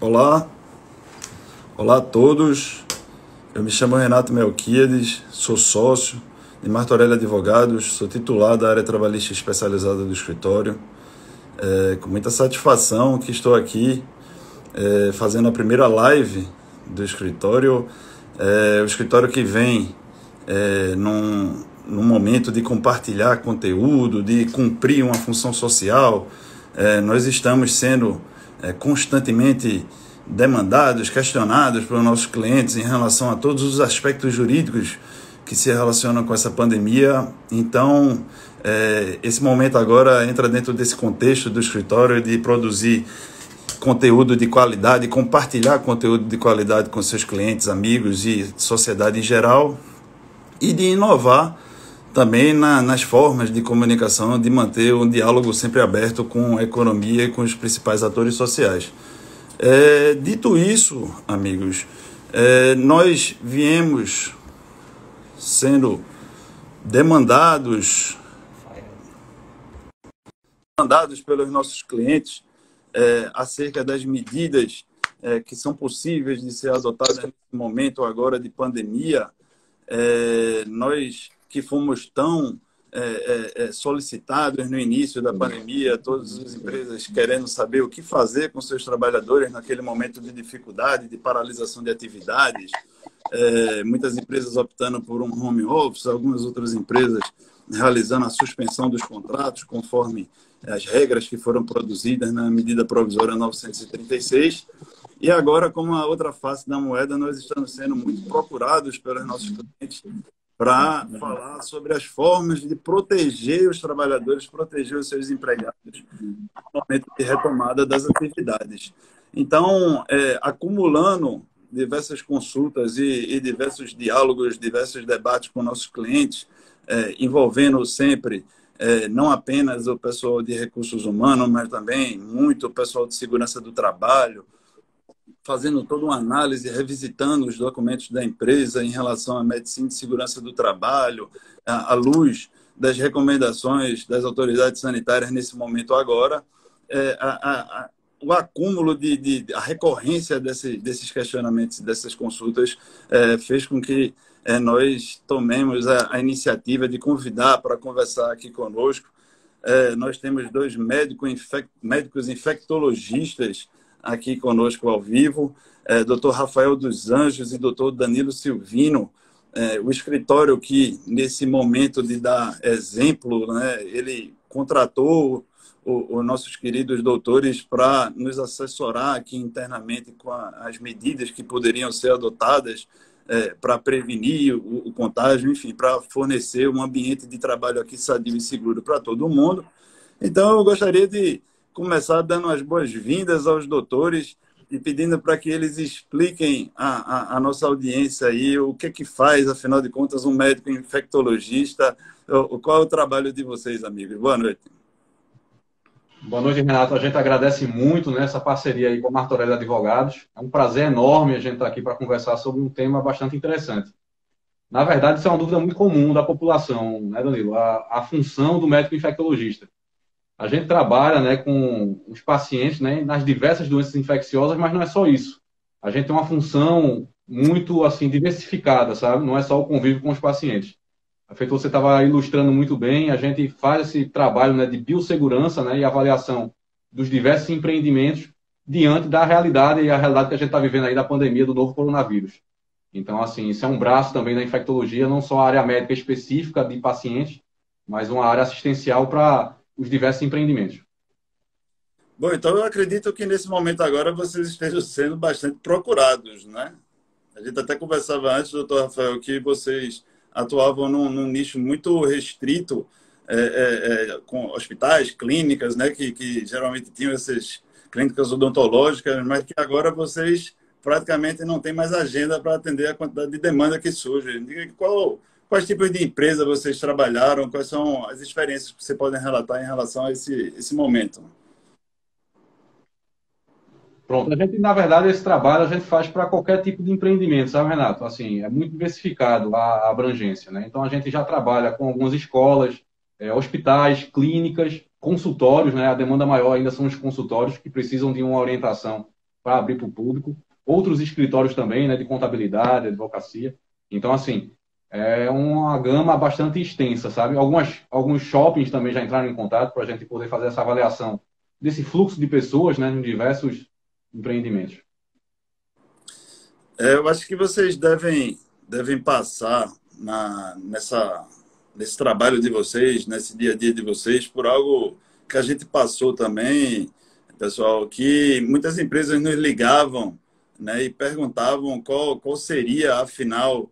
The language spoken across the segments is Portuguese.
Olá, olá a todos. Eu me chamo Renato Melquiades, sou sócio de Martorelli Advogados, sou titular da área trabalhista especializada do escritório. Com muita satisfação que estou aqui fazendo a primeira live do escritório. O escritório que vem num momento de compartilhar conteúdo, de cumprir uma função social. Nós estamos sendo constantemente demandados, questionados pelos nossos clientes em relação a todos os aspectos jurídicos que se relacionam com essa pandemia. Então, esse momento agora entra dentro desse contexto do escritório de produzir conteúdo de qualidade, compartilhar conteúdo de qualidade com seus clientes, amigos e sociedade em geral, e de inovar também nas formas de comunicação, de manter um diálogo sempre aberto com a economia e com os principais atores sociais. Dito isso, amigos, nós viemos sendo demandados pelos nossos clientes acerca das medidas que são possíveis de ser adotadas nesse momento agora de pandemia. Nós que fomos tão solicitados no início da pandemia, todas as empresas querendo saber o que fazer com seus trabalhadores naquele momento de dificuldade, de paralisação de atividades, muitas empresas optando por um home office, algumas outras empresas realizando a suspensão dos contratos conforme as regras que foram produzidas na medida provisória 936. E agora, como a outra face da moeda, nós estamos sendo muito procurados pelos nossos clientes para falar sobre as formas de proteger os trabalhadores, proteger os seus empregados no momento de retomada das atividades. Então, acumulando diversas consultas e diversos diálogos, diversos debates com nossos clientes, envolvendo sempre não apenas o pessoal de recursos humanos, mas também muito o pessoal de segurança do trabalho, fazendo toda uma análise, revisitando os documentos da empresa em relação à medicina de segurança do trabalho, à luz das recomendações das autoridades sanitárias nesse momento agora, o acúmulo a recorrência desses questionamentos, dessas consultas, fez com que nós tomemos a iniciativa de convidar para conversar aqui conosco. Nós temos dois médicos infectologistas aqui conosco ao vivo, Dr. Rafael dos Anjos e Dr. Danilo Silvino. O escritório que, nesse momento de dar exemplo, ele contratou os nossos queridos doutores para nos assessorar aqui internamente com as medidas que poderiam ser adotadas para prevenir o contágio, enfim, para fornecer um ambiente de trabalho aqui sadio e seguro para todo mundo. Então, eu gostaria de começar dando as boas-vindas aos doutores e pedindo para que eles expliquem à nossa audiência aí o que faz, afinal de contas, um médico infectologista. Qual é o trabalho de vocês, amigos? Boa noite. Boa noite, Renato. A gente agradece muito essa parceria aí com a Martorelli Advogados. É um prazer enorme a gente estar aqui para conversar sobre um tema bastante interessante. Na verdade, isso é uma dúvida muito comum da população, né, Danilo? A função do médico infectologista. A gente trabalha com os pacientes nas diversas doenças infecciosas, mas não é só isso. A gente tem uma função muito assim diversificada, sabe? Não é só o convívio com os pacientes. Feito você estava ilustrando muito bem, a gente faz esse trabalho de biossegurança e avaliação dos diversos empreendimentos diante da realidade e a realidade que a gente está vivendo aí da pandemia do novo coronavírus. Então, assim, isso é um braço também da infectologia, não só a área médica específica de pacientes, mas uma área assistencial para os diversos empreendimentos. Bom, então eu acredito que nesse momento agora vocês estejam sendo bastante procurados, né? A gente até conversava antes, doutor Rafael, que vocês atuavam num nicho muito restrito, com hospitais, clínicas, né? Que geralmente tinham essas clínicas odontológicas, mas que agora vocês praticamente não têm mais agenda para atender a quantidade de demanda que surge. Diga quais tipos de empresa vocês trabalharam? Quais são as experiências que você pode relatar em relação a esse momento? Pronto, a gente, na verdade, esse trabalho a gente faz para qualquer tipo de empreendimento, sabe, Renato? Assim, é muito diversificado a abrangência, né? Então, a gente já trabalha com algumas escolas, hospitais, clínicas, consultórios, né? A demanda maior ainda são os consultórios que precisam de uma orientação para abrir para o público. Outros escritórios também, né, de contabilidade, advocacia. Então, assim, é uma gama bastante extensa, sabe? Alguns shoppings também já entraram em contato para a gente poder fazer essa avaliação desse fluxo de pessoas, né, em diversos empreendimentos. Eu acho que vocês devem passar nesse trabalho de vocês, nesse dia a dia de vocês, por algo que a gente passou também, pessoal, que muitas empresas nos ligavam, né, e perguntavam qual seria, afinal,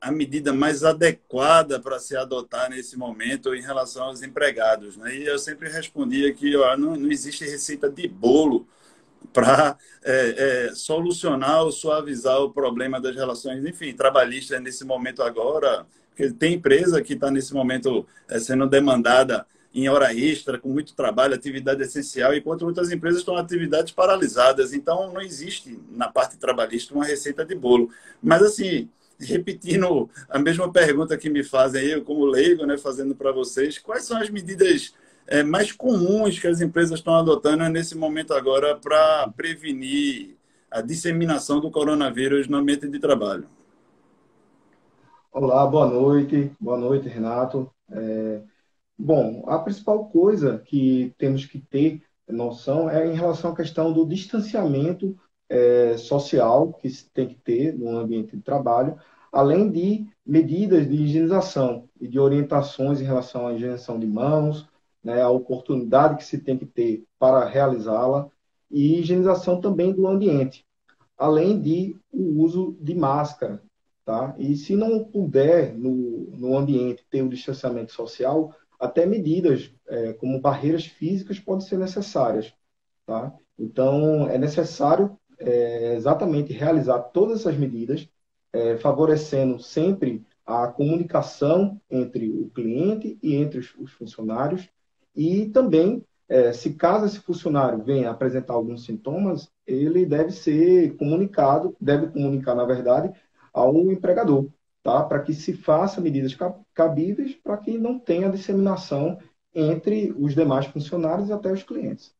a medida mais adequada para se adotar nesse momento em relação aos empregados, né? E eu sempre respondia que ó, não existe receita de bolo para solucionar ou suavizar o problema das relações, enfim, trabalhistas nesse momento agora, porque tem empresa que está nesse momento sendo demandada em hora extra, com muito trabalho, atividade essencial, enquanto outras empresas estão em atividades paralisadas. Então, não existe na parte trabalhista uma receita de bolo. Mas, assim, repetindo a mesma pergunta que me fazem, eu como leigo, né, fazendo para vocês, quais são as medidas mais comuns que as empresas estão adotando nesse momento agora para prevenir a disseminação do coronavírus no ambiente de trabalho? Olá, boa noite, Renato. Bom, a principal coisa que temos que ter noção é em relação à questão do distanciamento social que se tem que ter no ambiente de trabalho, além de medidas de higienização e de orientações em relação à higienização de mãos, né, a oportunidade que se tem que ter para realizá-la e higienização também do ambiente, além de o uso de máscara, tá? E se não puder no ambiente ter o distanciamento social, até medidas como barreiras físicas podem ser necessárias, tá? Então, é necessário exatamente realizar todas essas medidas, favorecendo sempre a comunicação entre o cliente e entre os funcionários, e também, se caso esse funcionário venha apresentar alguns sintomas, ele deve ser comunicado, deve comunicar, na verdade, ao empregador, tá? Para que se faça medidas cabíveis para que não tenha disseminação entre os demais funcionários e até os clientes.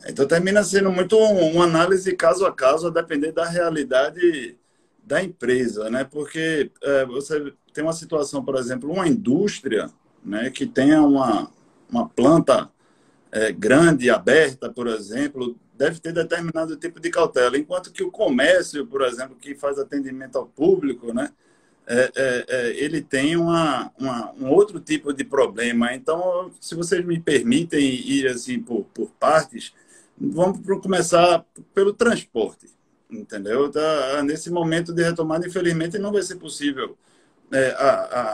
Então, termina sendo muito uma análise caso a caso, a depender da realidade da empresa, né? Porque você tem uma situação, por exemplo, uma indústria, né, que tenha uma planta grande, aberta, por exemplo, deve ter determinado tipo de cautela, enquanto que o comércio, por exemplo, que faz atendimento ao público, né, ele tem um outro tipo de problema. Então, se vocês me permitem ir assim por partes, vamos começar pelo transporte, entendeu? Nesse momento de retomada, infelizmente, não vai ser possível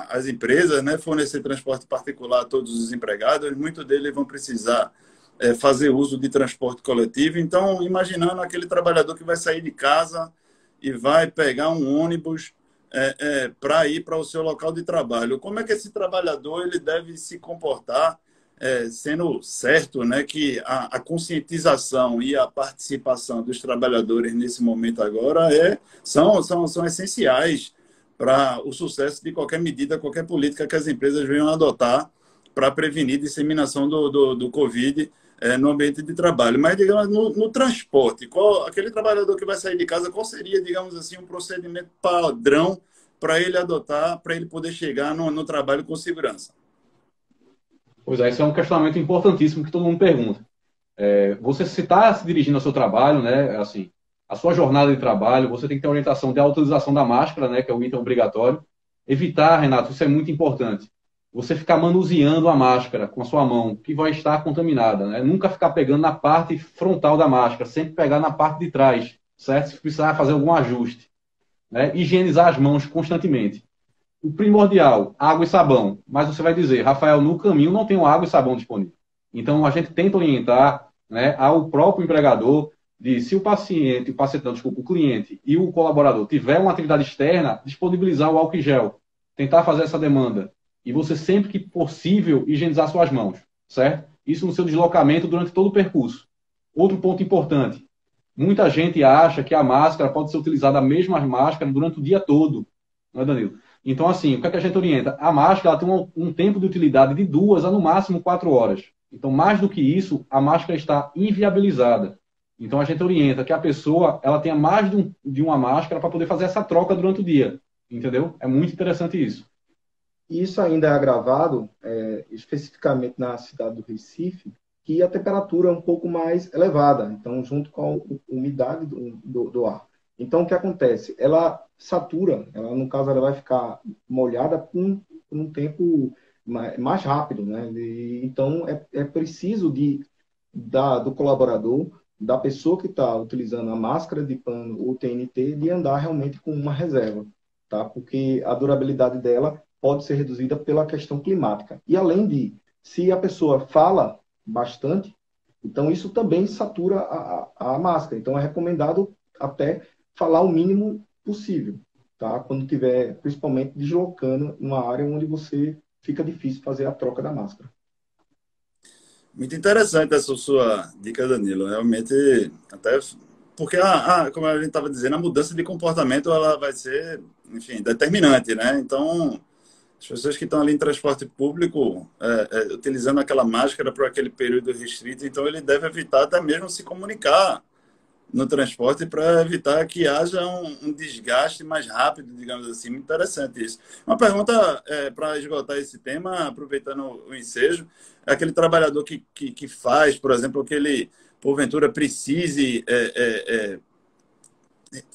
as empresas, né, fornecer transporte particular a todos os empregados. Muitos deles vão precisar fazer uso de transporte coletivo. Então, imaginando aquele trabalhador que vai sair de casa e vai pegar um ônibus para ir para o seu local de trabalho. Como é que esse trabalhador ele deve se comportar, sendo certo, né, que a conscientização e a participação dos trabalhadores nesse momento agora são essenciais para o sucesso de qualquer medida, qualquer política que as empresas venham adotar para prevenir a disseminação do Covid no ambiente de trabalho. Mas, digamos, no transporte, aquele trabalhador que vai sair de casa, qual seria, digamos assim, um procedimento padrão para ele adotar, para ele poder chegar no trabalho com segurança? Pois é, esse é um questionamento importantíssimo que todo mundo pergunta. Você se está se dirigindo ao seu trabalho, né, assim, a sua jornada de trabalho, você tem que ter orientação de utilização da máscara, né, que é o item obrigatório. Evitar, Renato, isso é muito importante. Você ficar manuseando a máscara com a sua mão, que vai estar contaminada, né? Nunca ficar pegando na parte frontal da máscara, sempre pegar na parte de trás, certo? Se precisar fazer algum ajuste, né? Higienizar as mãos constantemente. O primordial, água e sabão. Mas você vai dizer, Rafael, no caminho não tem água e sabão disponível. Então, a gente tenta orientar, né, ao próprio empregador de, se o cliente e o colaborador tiver uma atividade externa, disponibilizar o álcool em gel, tentar fazer essa demanda. E você, sempre que possível, higienizar suas mãos, certo? Isso no seu deslocamento durante todo o percurso. Outro ponto importante, muita gente acha que a máscara pode ser utilizada, a mesma máscara, durante o dia todo, não é, Danilo? Então, assim, o que é que a gente orienta? A máscara ela tem um tempo de utilidade de 2 a, no máximo, 4 horas. Então, mais do que isso, a máscara está inviabilizada. Então a gente orienta que a pessoa ela tenha mais de uma máscara para poder fazer essa troca durante o dia, entendeu? É muito interessante isso. Isso ainda é agravado, especificamente na cidade do Recife, que a temperatura é um pouco mais elevada, então junto com a umidade do ar. Então o que acontece? Ela satura, ela, no caso ela vai ficar molhada por um tempo mais rápido, né? Então é preciso do colaborador, da pessoa que está utilizando a máscara de pano ou TNT, de andar realmente com uma reserva, tá? Porque a durabilidade dela pode ser reduzida pela questão climática. E além de, se a pessoa fala bastante, então isso também satura a máscara. Então é recomendado até falar o mínimo possível, tá? Quando tiver, principalmente, deslocando uma área onde você fica difícil fazer a troca da máscara. Muito interessante essa sua dica, Danilo. Realmente, até porque, como a gente estava dizendo, a mudança de comportamento ela vai ser, enfim, determinante, né? Então, as pessoas que estão ali em transporte público, utilizando aquela máscara por aquele período restrito, então ele deve evitar até mesmo se comunicar no transporte para evitar que haja um desgaste mais rápido, digamos assim. Muito interessante isso. Uma pergunta para esgotar esse tema, aproveitando o ensejo, é aquele trabalhador que faz, por exemplo, que ele, porventura, precise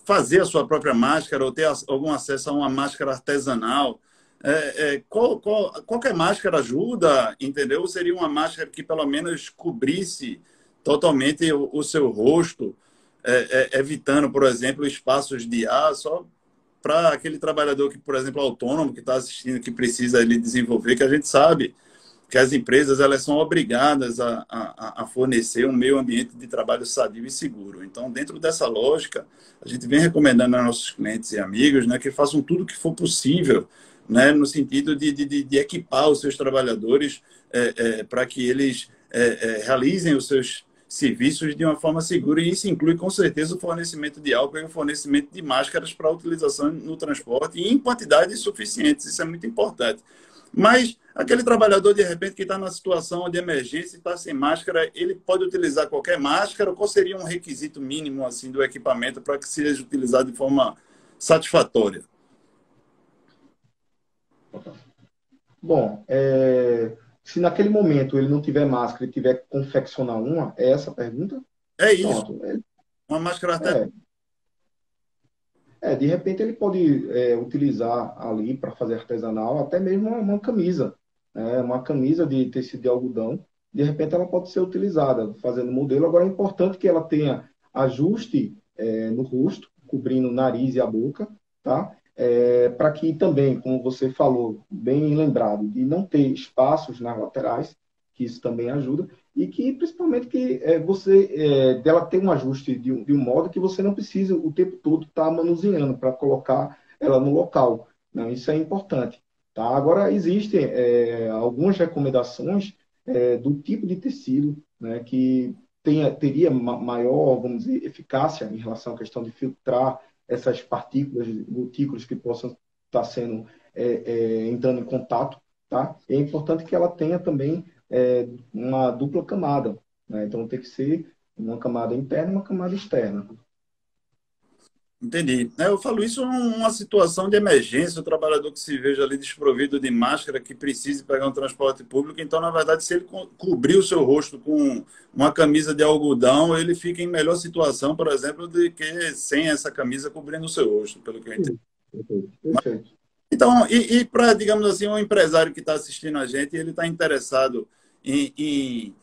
fazer a sua própria máscara ou ter algum acesso a uma máscara artesanal. Qualquer máscara ajuda, entendeu? Ou seria uma máscara que pelo menos cobrisse totalmente o seu rosto, evitando, por exemplo, espaços de ar, só para aquele trabalhador que, por exemplo, autônomo, que está assistindo, que precisa ele desenvolver, que a gente sabe que as empresas elas são obrigadas a fornecer um meio ambiente de trabalho sadio e seguro. Então, dentro dessa lógica, a gente vem recomendando aos nossos clientes e amigos, né, que façam tudo o que for possível, né, no sentido de equipar os seus trabalhadores para que eles realizem os seus serviços de uma forma segura, e isso inclui, com certeza, o fornecimento de álcool e o fornecimento de máscaras para utilização no transporte e em quantidades suficientes. Isso é muito importante. Mas aquele trabalhador, de repente, que está numa situação de emergência e está sem máscara, ele pode utilizar qualquer máscara? Qual seria um requisito mínimo assim, do equipamento para que seja utilizado de forma satisfatória? Bom, se naquele momento ele não tiver máscara e tiver que confeccionar uma, é essa a pergunta? É isso. Pronto. Uma máscara até... de repente ele pode utilizar ali para fazer artesanal até mesmo uma camisa, né? Uma camisa de tecido de algodão, de repente ela pode ser utilizada fazendo modelo. Agora é importante que ela tenha ajuste no rosto, cobrindo o nariz e a boca, tá? Para que também, como você falou, bem lembrado, de não ter espaços nas laterais, que isso também ajuda, e que principalmente que dela ter um ajuste de um modo que você não precisa o tempo todo estar manuseando para colocar ela no local, né? Isso é importante, tá? Agora existem algumas recomendações do tipo de tecido, né, que teria maior, vamos dizer, eficácia em relação à questão de filtrar essas partículas, gotículas que possam estar sendo entrando em contato, tá? É importante que ela tenha também uma dupla camada, né? Então tem que ser uma camada interna e uma camada externa. Entendi. Eu falo isso numa situação de emergência, o trabalhador que se veja ali desprovido de máscara, que precise pegar um transporte público. Então, na verdade, se ele cobrir o seu rosto com uma camisa de algodão, ele fica em melhor situação, por exemplo, do que sem essa camisa cobrindo o seu rosto, pelo que eu entendi. Perfeito. Então, e para, digamos assim, um empresário que está assistindo a gente, ele está interessado em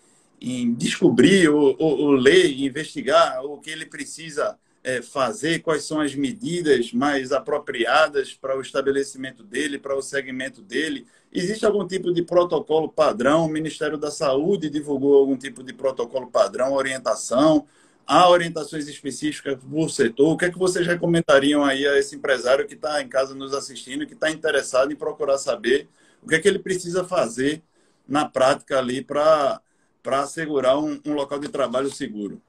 descobrir ou ler, investigar o que ele precisa fazer, quais são as medidas mais apropriadas para o estabelecimento dele, para o segmento dele. Existe algum tipo de protocolo padrão? O Ministério da Saúde divulgou algum tipo de protocolo padrão, orientação? Há orientações específicas por setor? O que é que vocês recomendariam aí a esse empresário que está em casa nos assistindo, que está interessado em procurar saber o que é que ele precisa fazer na prática ali para assegurar um local de trabalho seguro?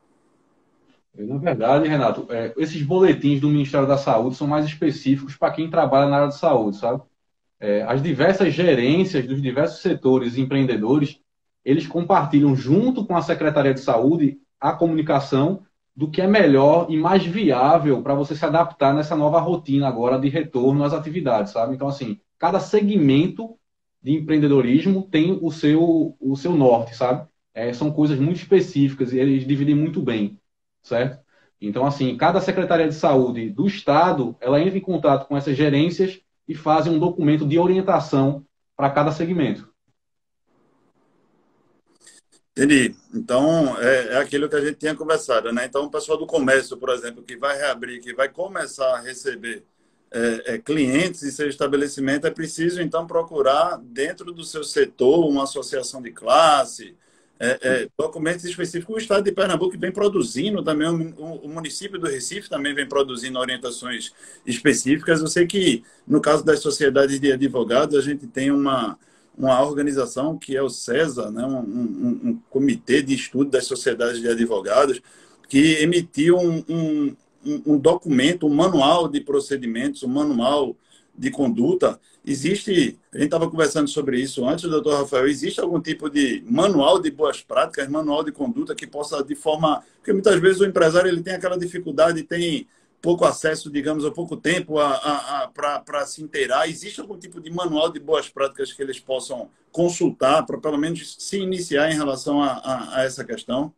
Na verdade, Renato, esses boletins do Ministério da Saúde são mais específicos para quem trabalha na área de saúde, sabe? As diversas gerências dos diversos setores e empreendedores, eles compartilham junto com a Secretaria de Saúde a comunicação do que é melhor e mais viável para você se adaptar nessa nova rotina agora de retorno às atividades, sabe? Então, assim, cada segmento de empreendedorismo tem o seu norte, sabe? São coisas muito específicas e eles dividem muito bem, certo? Então, assim, cada Secretaria de Saúde do Estado, ela entra em contato com essas gerências e fazem um documento de orientação para cada segmento. Entendi. Então, é aquilo que a gente tinha conversado, né? Então, o pessoal do comércio, por exemplo, que vai reabrir, que vai começar a receber clientes em seu estabelecimento, é preciso, então, procurar, dentro do seu setor, uma associação de classe, documentos específicos. O Estado de Pernambuco vem produzindo também, o município do Recife também vem produzindo orientações específicas. Eu sei que, no caso das sociedades de advogados, a gente tem uma organização que é o CESA, né? Um comitê de estudo das sociedades de advogados, que emitiu um documento, um manual de procedimentos, um manual de conduta. Existe, a gente estava conversando sobre isso antes, doutor Rafael, existe algum tipo de manual de boas práticas, manual de conduta que possa, de forma... Porque muitas vezes o empresário ele tem aquela dificuldade, tem pouco acesso, digamos, ou pouco tempo para se inteirar. Existe algum tipo de manual de boas práticas que eles possam consultar para, pelo menos, se iniciar em relação a essa questão?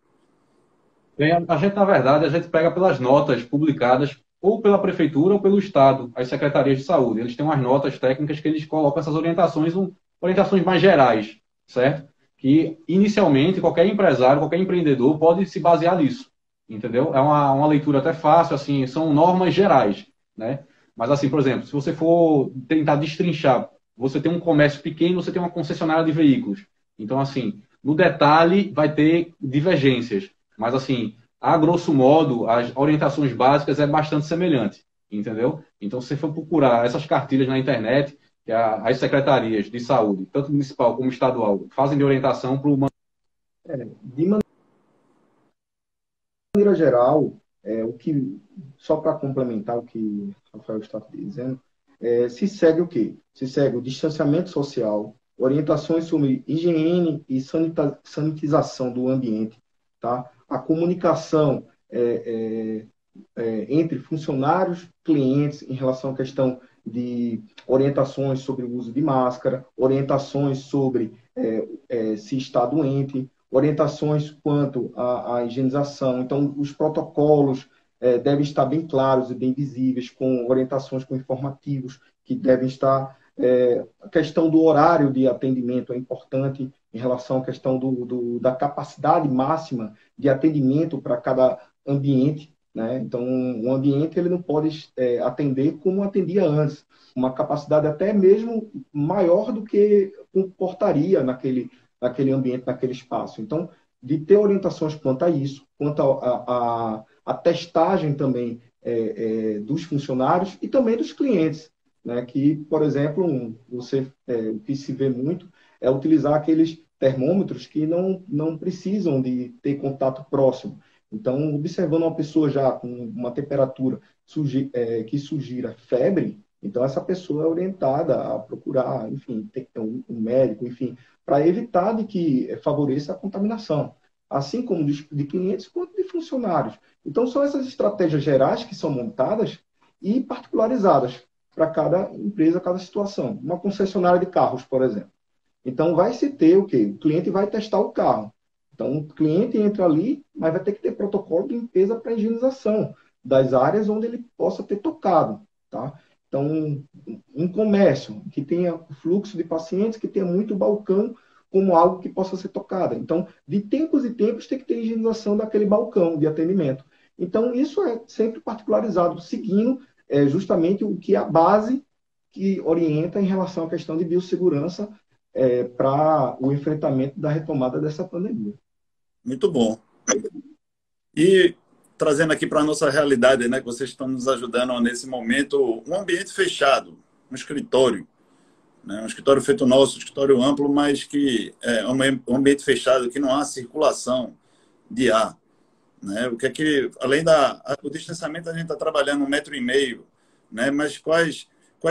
Bem, a gente, na verdade, a gente pega pelas notas publicadas ou pela prefeitura ou pelo Estado, as secretarias de saúde. Eles têm umas notas técnicas que eles colocam essas orientações, orientações mais gerais, certo? Que, inicialmente, qualquer empresário, qualquer empreendedor pode se basear nisso, entendeu? É uma leitura até fácil, assim, são normas gerais, né? Mas, assim, por exemplo, se você for tentar destrinchar, você tem um comércio pequeno, você tem uma concessionária de veículos. Então, assim, no detalhe vai ter divergências. Mas, assim, a grosso modo, as orientações básicas é bastante semelhante, entendeu? Então, se você for procurar essas cartilhas na internet, que as secretarias de saúde, tanto municipal como estadual, fazem de orientação para o... De maneira geral, só para complementar o que o Rafael está dizendo, se segue o quê? Se segue o distanciamento social, orientações sobre higiene e sanitização do ambiente, tá? A comunicação entre funcionários, clientes, em relação à questão de orientações sobre o uso de máscara, orientações sobre se está doente, orientações quanto à higienização. Então, os protocolos devem estar bem claros e bem visíveis, com orientações com informativos que devem estar. A questão do horário de atendimento é importante em relação à questão da capacidade máxima de atendimento para cada ambiente, né? Então, um ambiente ele não pode atender como atendia antes, uma capacidade até mesmo maior do que comportaria naquele ambiente, naquele espaço. Então, de ter orientações quanto a isso, quanto a testagem também dos funcionários e também dos clientes, né? Que, por exemplo, o que se vê muito é utilizar aqueles termômetros que não precisam de ter contato próximo. Então, observando uma pessoa já com uma temperatura que sugira febre, então essa pessoa é orientada a procurar, enfim, ter um médico, enfim, para evitar de que favoreça a contaminação, assim como de clientes quanto de funcionários. Então, são essas estratégias gerais que são montadas e particularizadas para cada empresa, cada situação. Uma concessionária de carros, por exemplo. Então, vai se ter o quê? O cliente vai testar o carro. Então, o cliente entra ali, mas vai ter que ter protocolo de limpeza para higienização das áreas onde ele possa ter tocado, tá? Então, um comércio que tenha fluxo de pacientes, que tenha muito balcão como algo que possa ser tocado. Então, de tempos em tempos, tem que ter higienização daquele balcão de atendimento. Então, isso é sempre particularizado, seguindo justamente o que é a base que orienta em relação à questão de biossegurança para o enfrentamento da retomada dessa pandemia. Muito bom. E trazendo aqui para a nossa realidade, né, que vocês estão nos ajudando nesse momento, um ambiente fechado, um escritório, né, um escritório feito nosso, um escritório amplo, mas que é um ambiente fechado, que não há circulação de ar. Né? O que é que, além do distanciamento, a gente está trabalhando 1,5 m, né? Mas quais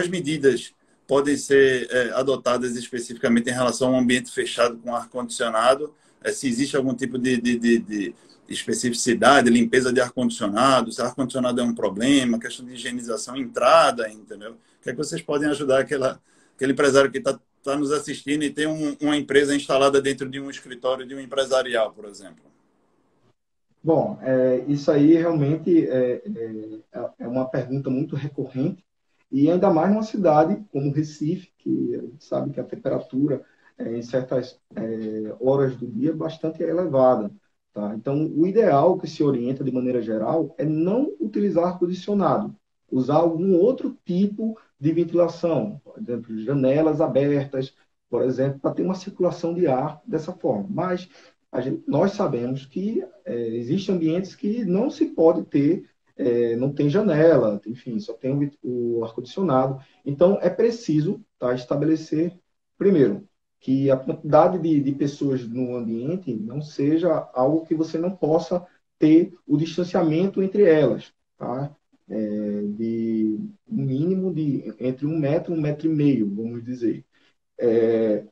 medidas podem ser adotadas especificamente em relação a um ambiente fechado com ar-condicionado, se existe algum tipo de especificidade, limpeza de ar-condicionado, se ar-condicionado é um problema, questão de higienização, entrada, entendeu? O que é que vocês podem ajudar aquele empresário que está nos assistindo e tem uma empresa instalada dentro de um escritório de um empresarial, por exemplo? Bom, isso aí realmente é uma pergunta muito recorrente, e ainda mais numa cidade como Recife, que a gente sabe que a temperatura em certas horas do dia é bastante elevada. Tá? Então, o ideal que se orienta de maneira geral é não utilizar ar-condicionado, usar algum outro tipo de ventilação, por exemplo, janelas abertas, por exemplo, para ter uma circulação de ar dessa forma. Mas nós sabemos que existem ambientes que não se pode ter, não tem janela, enfim, só tem o ar-condicionado. Então, é preciso, tá, estabelecer, primeiro, que a quantidade de pessoas no ambiente não seja algo que você não possa ter o distanciamento entre elas, tá? De um mínimo de entre 1 metro e meio, vamos dizer.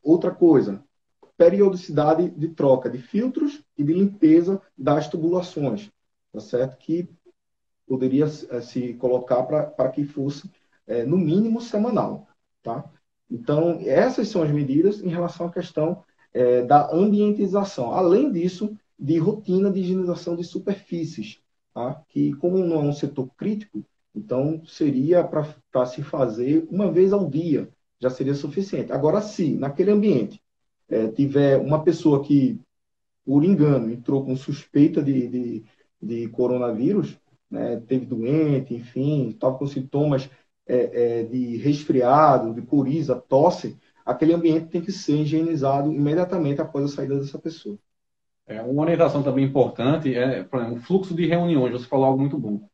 Outra coisa, periodicidade de troca de filtros e de limpeza das tubulações, tá certo? Que poderia se colocar para que fosse, no mínimo, semanal, tá? Então, essas são as medidas em relação à questão da ambientização. Além disso, de rotina de higienização de superfícies, tá? Que, como não é um setor crítico, então seria para se fazer uma vez ao dia, já seria suficiente. Agora, se naquele ambiente tiver uma pessoa que, por engano, entrou com suspeita de coronavírus, né, teve doente, enfim, estava com sintomas de resfriado, de coriza, tosse, aquele ambiente tem que ser higienizado imediatamente após a saída dessa pessoa. Uma orientação também importante por exemplo, o fluxo de reuniões. Você falou algo muito bom.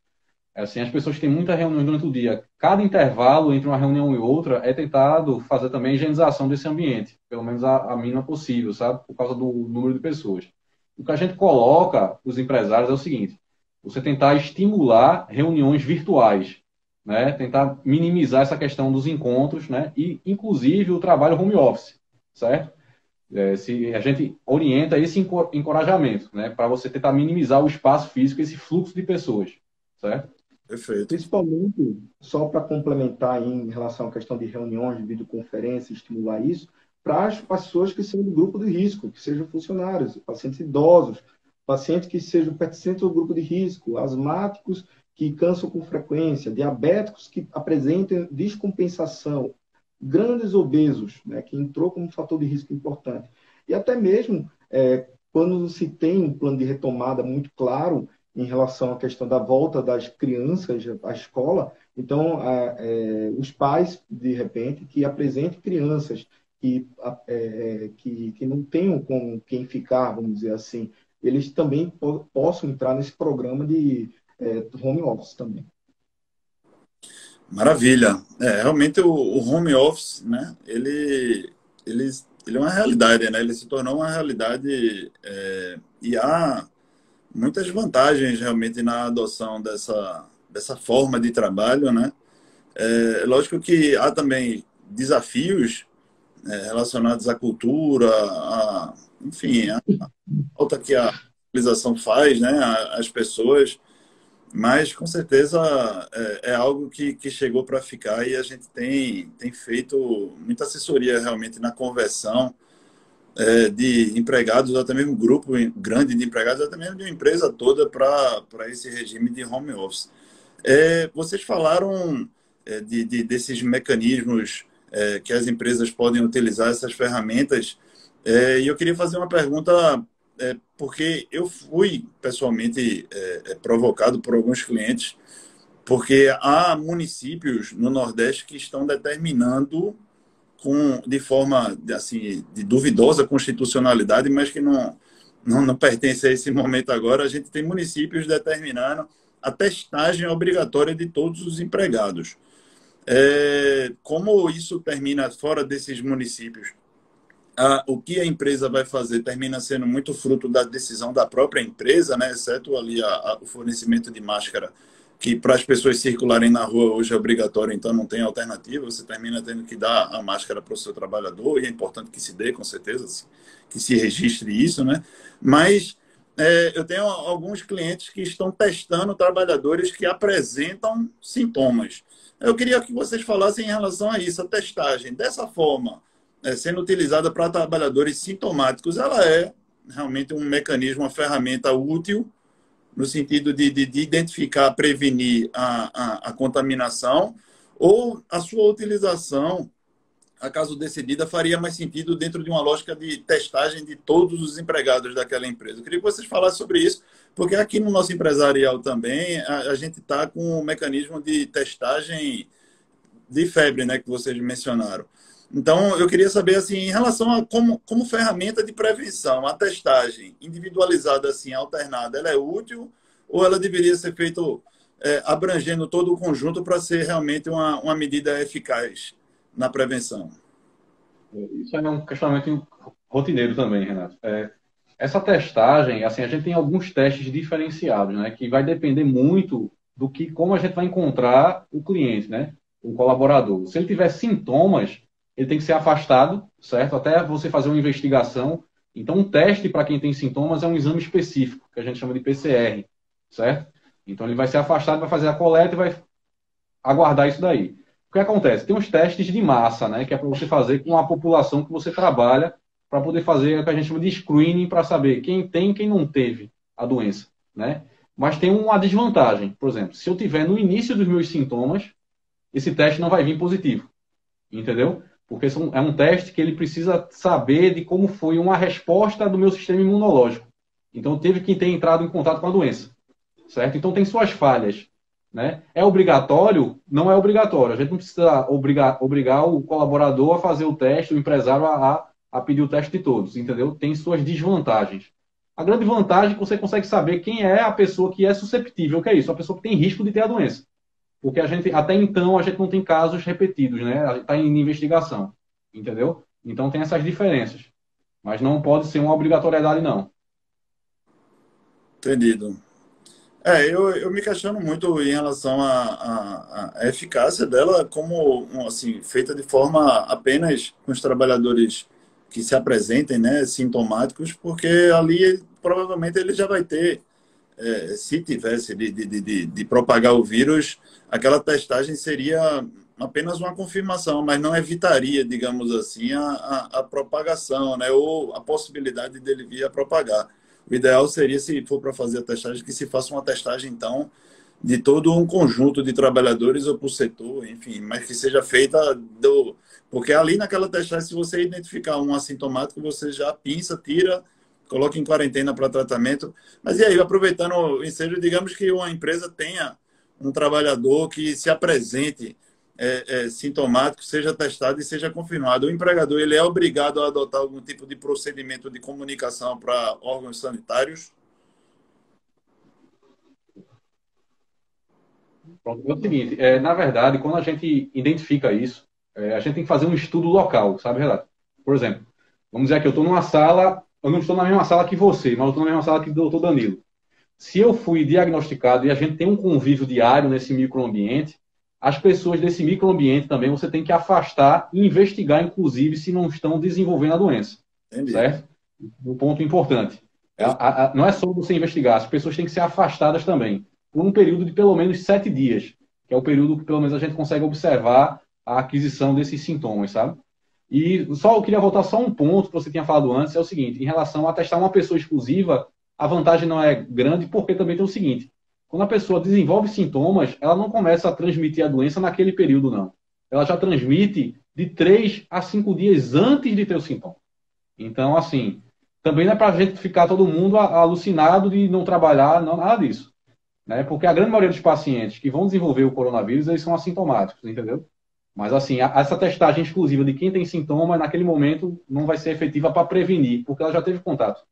Assim, as pessoas têm muitas reuniões durante o dia. Cada intervalo entre uma reunião e outra é tentado fazer também a higienização desse ambiente, pelo menos a mínima possível, sabe? Por causa do número de pessoas. O que a gente coloca os empresários é o seguinte: você tentar estimular reuniões virtuais, né? Tentar minimizar essa questão dos encontros, né? E, inclusive, o trabalho home office, certo? Se a gente orienta esse encorajamento, né? Para você tentar minimizar o espaço físico, esse fluxo de pessoas, certo? Perfeito. Principalmente, só para complementar em relação à questão de reuniões, de videoconferência, estimular isso, para as pessoas que são do grupo de risco, que sejam funcionários, pacientes idosos, pacientes que sejam pertencentes ao grupo de risco, asmáticos que cansam com frequência, diabéticos que apresentem descompensação, grandes obesos, né, que entrou como fator de risco importante. E até mesmo quando se tem um plano de retomada muito claro em relação à questão da volta das crianças à escola, então os pais, de repente, que apresentem crianças que não tenham com quem ficar, vamos dizer assim, eles também possam entrar nesse programa de home office também. Maravilha. Realmente o home office, né, ele é uma realidade, né? Ele se tornou uma realidade e há muitas vantagens realmente na adoção dessa forma de trabalho, né? Lógico que há também desafios relacionados à cultura, enfim, a falta que a civilização faz, né, às pessoas, mas com certeza é algo que chegou para ficar e a gente tem feito muita assessoria realmente na conversão de empregados, até mesmo um grupo grande de empregados, até mesmo de uma empresa toda para esse regime de home office. Vocês falaram desses mecanismos que as empresas podem utilizar, essas ferramentas, e eu queria fazer uma pergunta, porque eu fui pessoalmente provocado por alguns clientes, porque há municípios no Nordeste que estão determinando de forma assim, de duvidosa constitucionalidade, mas que não pertence a esse momento agora. A gente tem municípios determinando a testagem obrigatória de todos os empregados. Como isso termina fora desses municípios? O que a empresa vai fazer termina sendo muito fruto da decisão da própria empresa, né? Exceto ali o fornecimento de máscara que para as pessoas circularem na rua hoje é obrigatório, então não tem alternativa, você termina tendo que dar a máscara para o seu trabalhador, e é importante que se dê, com certeza, que se registre isso, né? Mas eu tenho alguns clientes que estão testando trabalhadores que apresentam sintomas. Eu queria que vocês falassem em relação a isso, a testagem. Dessa forma, sendo utilizada para trabalhadores sintomáticos, ela é realmente um mecanismo, uma ferramenta útil no sentido de identificar, prevenir a contaminação, ou a sua utilização, acaso decidida, faria mais sentido dentro de uma lógica de testagem de todos os empregados daquela empresa. Eu queria que vocês falassem sobre isso, porque aqui no nosso empresarial também, a gente está com um mecanismo de testagem de febre, né, que vocês mencionaram. Então, eu queria saber, assim, em relação a como ferramenta de prevenção, a testagem individualizada, assim, alternada, ela é útil ou ela deveria ser feita abrangendo todo o conjunto para ser realmente uma medida eficaz na prevenção? Isso é um questionamento rotineiro também, Renato. Essa testagem, assim, a gente tem alguns testes diferenciados, né, que vai depender muito do que, como a gente vai encontrar o cliente, né, o colaborador. Se ele tiver sintomas, ele tem que ser afastado, certo? Até você fazer uma investigação. Então, um teste para quem tem sintomas é um exame específico, que a gente chama de PCR, certo? Então, ele vai ser afastado, vai fazer a coleta e vai aguardar isso daí. O que acontece? Tem uns testes de massa, né? Que é para você fazer com a população que você trabalha, para poder fazer o que a gente chama de screening, para saber quem tem e quem não teve a doença, né? Mas tem uma desvantagem. Por exemplo, se eu tiver no início dos meus sintomas, esse teste não vai vir positivo, entendeu? Porque é um teste que ele precisa saber de como foi uma resposta do meu sistema imunológico. Então, teve que ter entrado em contato com a doença, certo? Então, tem suas falhas, né? É obrigatório? Não é obrigatório. A gente não precisa obrigar o colaborador a fazer o teste, o empresário a pedir o teste de todos, entendeu? Tem suas desvantagens. A grande vantagem é que você consegue saber quem é a pessoa que é susceptível, que é isso, a pessoa que tem risco de ter a doença. Porque até então, a gente não tem casos repetidos, né? Está em investigação, entendeu? Então, tem essas diferenças. Mas não pode ser uma obrigatoriedade, não. Entendido. Eu me questiono muito em relação à eficácia dela como assim, feita de forma apenas com os trabalhadores que se apresentem, né, sintomáticos, porque ali provavelmente ele já vai ter, se tivesse de propagar o vírus, aquela testagem seria apenas uma confirmação, mas não evitaria, digamos assim, a propagação, né, ou a possibilidade dele vir a propagar. O ideal seria, se for para fazer a testagem, que se faça uma testagem, então, de todo um conjunto de trabalhadores ou por setor, enfim, mas que seja feita do... Porque ali naquela testagem, se você identificar um assintomático, você já pinça, tira, coloca em quarentena para tratamento. Mas e aí, aproveitando o ensejo, digamos que uma empresa tenha um trabalhador que se apresente sintomático, seja testado e seja confirmado. O empregador ele é obrigado a adotar algum tipo de procedimento de comunicação para órgãos sanitários? Pronto, é o seguinte, na verdade, quando a gente identifica isso, a gente tem que fazer um estudo local, sabe, Renato? Por exemplo, vamos dizer que eu estou numa sala, eu não estou na mesma sala que você, mas eu estou na mesma sala que o doutor Danilo. Se eu fui diagnosticado e a gente tem um convívio diário nesse microambiente, as pessoas desse microambiente também você tem que afastar e investigar, inclusive, se não estão desenvolvendo a doença. Entendi. Certo? Um ponto importante. Não é só você investigar, as pessoas têm que ser afastadas também, por um período de pelo menos 7 dias, que é o período que pelo menos a gente consegue observar a aquisição desses sintomas, sabe? E eu queria voltar só um ponto que você tinha falado antes, é o seguinte, em relação a testar uma pessoa exclusiva, a vantagem não é grande, porque também tem o seguinte, quando a pessoa desenvolve sintomas, ela não começa a transmitir a doença naquele período, não. Ela já transmite de 3 a 5 dias antes de ter o sintoma. Então, assim, também não é para a gente ficar todo mundo alucinado de não trabalhar, não, nada disso. Né? Porque a grande maioria dos pacientes que vão desenvolver o coronavírus, eles são assintomáticos, entendeu? Mas, assim, essa testagem exclusiva de quem tem sintoma, naquele momento, não vai ser efetiva para prevenir, porque ela já teve contato.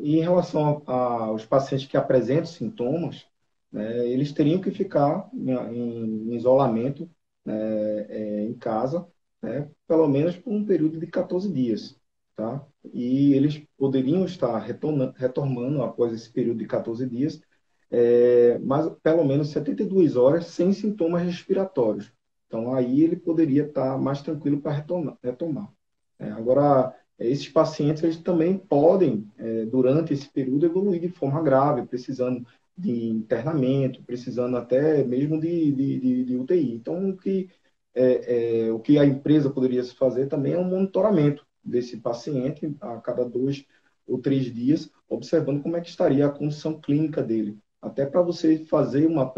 E em relação aos pacientes que apresentam sintomas, né, eles teriam que ficar em isolamento, né, em casa, né, pelo menos por um período de 14 dias. Tá? E eles poderiam estar retornando após esse período de 14 dias mas pelo menos 72 horas sem sintomas respiratórios. Então, aí ele poderia estar mais tranquilo para retomar. Agora, esses pacientes eles também podem, durante esse período, evoluir de forma grave, precisando de internamento, precisando até mesmo de UTI. Então, o que a empresa poderia fazer também é um monitoramento desse paciente a cada 2 ou 3 dias, observando como é que estaria a condição clínica dele. Até para você fazer uma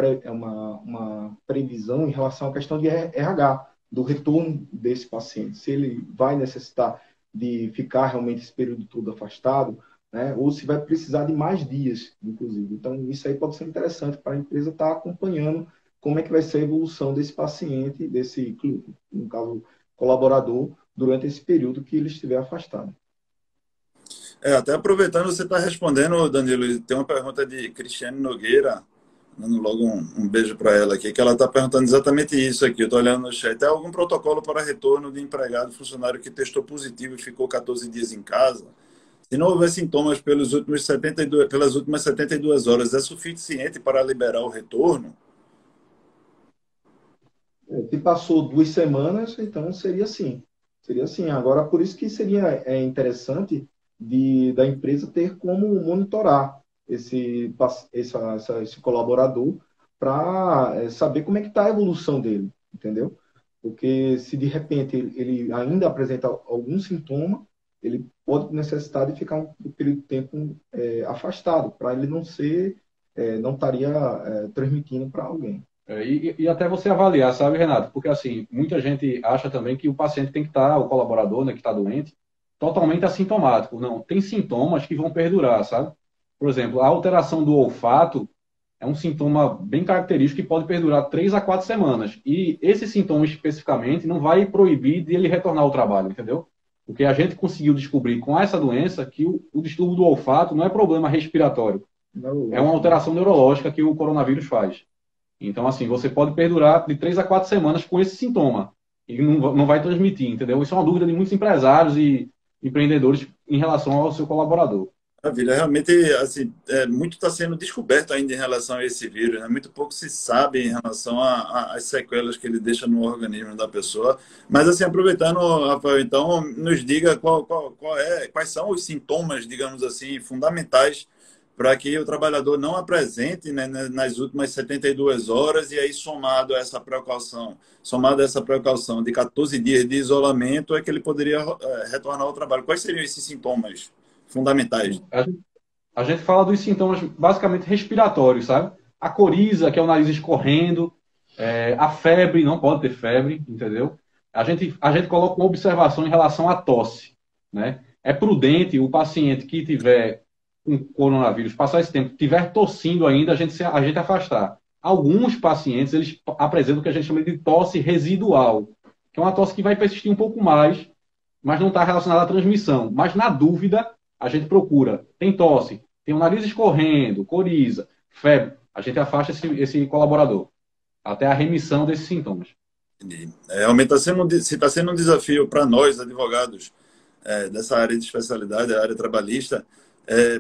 previsão em relação à questão de RH, do retorno desse paciente. Se ele vai necessitar de ficar realmente esse período todo afastado, né? Ou se vai precisar de mais dias, inclusive. Então, isso aí pode ser interessante para a empresa estar acompanhando como é que vai ser a evolução desse paciente, no caso, colaborador, durante esse período que ele estiver afastado. Até aproveitando, você está respondendo, Danilo, tem uma pergunta de Cristiane Nogueira, dando logo um beijo para ela aqui, que ela está perguntando exatamente isso aqui. Eu estou olhando no chat. Tem algum protocolo para retorno de empregado funcionário que testou positivo e ficou 14 dias em casa? Se não houver sintomas pelas últimas 72 horas, é suficiente para liberar o retorno? Se passou 2 semanas, então seria assim. Seria assim. Agora, por isso que seria interessante da empresa ter como monitorar esse colaborador para saber como é que está a evolução dele, entendeu? Porque se de repente ele ainda apresenta algum sintoma, ele pode necessitar de ficar um período de tempo afastado, para ele não estaria transmitindo para alguém. E até você avaliar, sabe, Renato? Porque, assim, muita gente acha também que o paciente tem que estar, o colaborador, né, que está doente, totalmente assintomático. Não, tem sintomas que vão perdurar, sabe? Por exemplo, a alteração do olfato é um sintoma bem característico que pode perdurar 3 a 4 semanas. E esse sintoma especificamente não vai proibir de ele retornar ao trabalho, entendeu? Porque a gente conseguiu descobrir com essa doença que o distúrbio do olfato não é problema respiratório. É uma alteração neurológica que o coronavírus faz. Então, assim, você pode perdurar de 3 a 4 semanas com esse sintoma e não vai transmitir, entendeu? Isso é uma dúvida de muitos empresários e empreendedores em relação ao seu colaborador. Maravilha. Realmente, assim, muito está sendo descoberto ainda em relação a esse vírus, né? Muito pouco se sabe em relação às sequelas que ele deixa no organismo da pessoa. Mas, assim, aproveitando, Rafael, então, nos diga quais são os sintomas, digamos assim, fundamentais para que o trabalhador não apresente, né, nas últimas 72 horas, e aí somado a essa precaução de 14 dias de isolamento, é que ele poderia retornar ao trabalho. Quais seriam esses sintomas fundamentais? A gente fala dos sintomas basicamente respiratórios, sabe? A coriza, que é o nariz escorrendo, a febre, não pode ter febre, entendeu? A gente coloca uma observação em relação à tosse, né? É prudente o paciente que tiver com coronavírus, passar esse tempo, tiver tossindo ainda, a gente afastar. Alguns pacientes, eles apresentam o que a gente chama de tosse residual, que é uma tosse que vai persistir um pouco mais, mas não está relacionada à transmissão. Mas, na dúvida, a gente procura. Tem tosse, tem o nariz escorrendo, coriza, febre. A gente afasta esse colaborador até a remissão desses sintomas. Realmente está sendo um desafio para nós, advogados, dessa área de especialidade, a área trabalhista,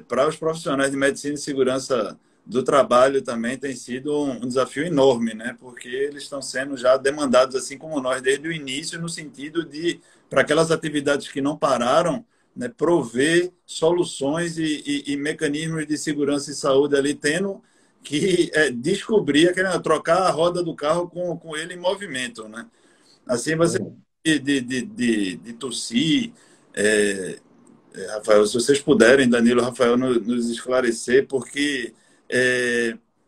para os profissionais de medicina e segurança do trabalho também tem sido um desafio enorme, né? Porque eles estão sendo já demandados, assim como nós, desde o início, no sentido de, para aquelas atividades que não pararam, né, prover soluções e mecanismos de segurança e saúde ali, tendo que descobrir, trocar a roda do carro com ele em movimento, né? Assim, você de tossir, Rafael, se vocês puderem, Danilo, Rafael, nos esclarecer, porque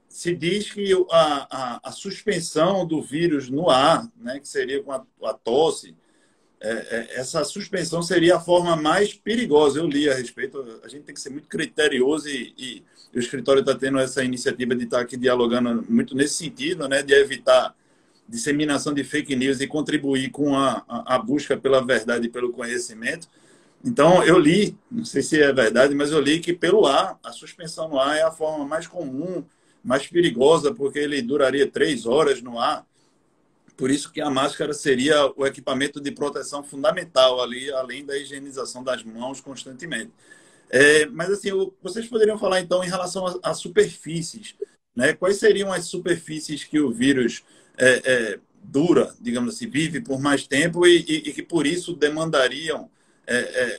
se diz que a suspensão do vírus no ar, né, que seria com a tosse, essa suspensão seria a forma mais perigosa. Eu li a respeito, a gente tem que ser muito criterioso e o escritório está tendo essa iniciativa de estar aqui dialogando muito nesse sentido, né, de evitar disseminação de fake news e contribuir com a busca pela verdade e pelo conhecimento. Então, eu li, não sei se é verdade, mas eu li que pelo ar, a suspensão no ar é a forma mais comum, mais perigosa, porque ele duraria 3 horas no ar. Por isso que a máscara seria o equipamento de proteção fundamental ali, além da higienização das mãos constantemente. Mas, assim, vocês poderiam falar, então, em relação a superfícies. né? Quais seriam as superfícies que o vírus dura, digamos assim, vive por mais tempo e que por isso demandariam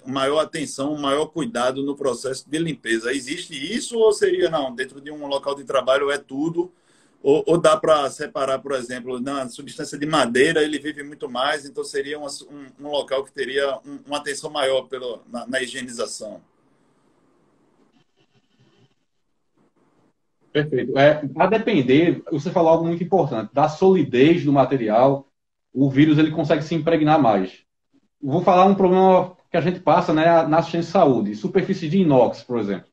maior atenção, maior cuidado no processo de limpeza? Existe isso ou seria, não, dentro de um local de trabalho é tudo? Ou dá para separar, por exemplo, na substância de madeira ele vive muito mais, então seria um local que teria uma atenção maior na higienização? Perfeito. A depender, você falou algo muito importante, da solidez do material, o vírus ele consegue se impregnar mais. Vou falar um problema que a gente passa, né, na assistência de saúde, superfícies de inox, por exemplo,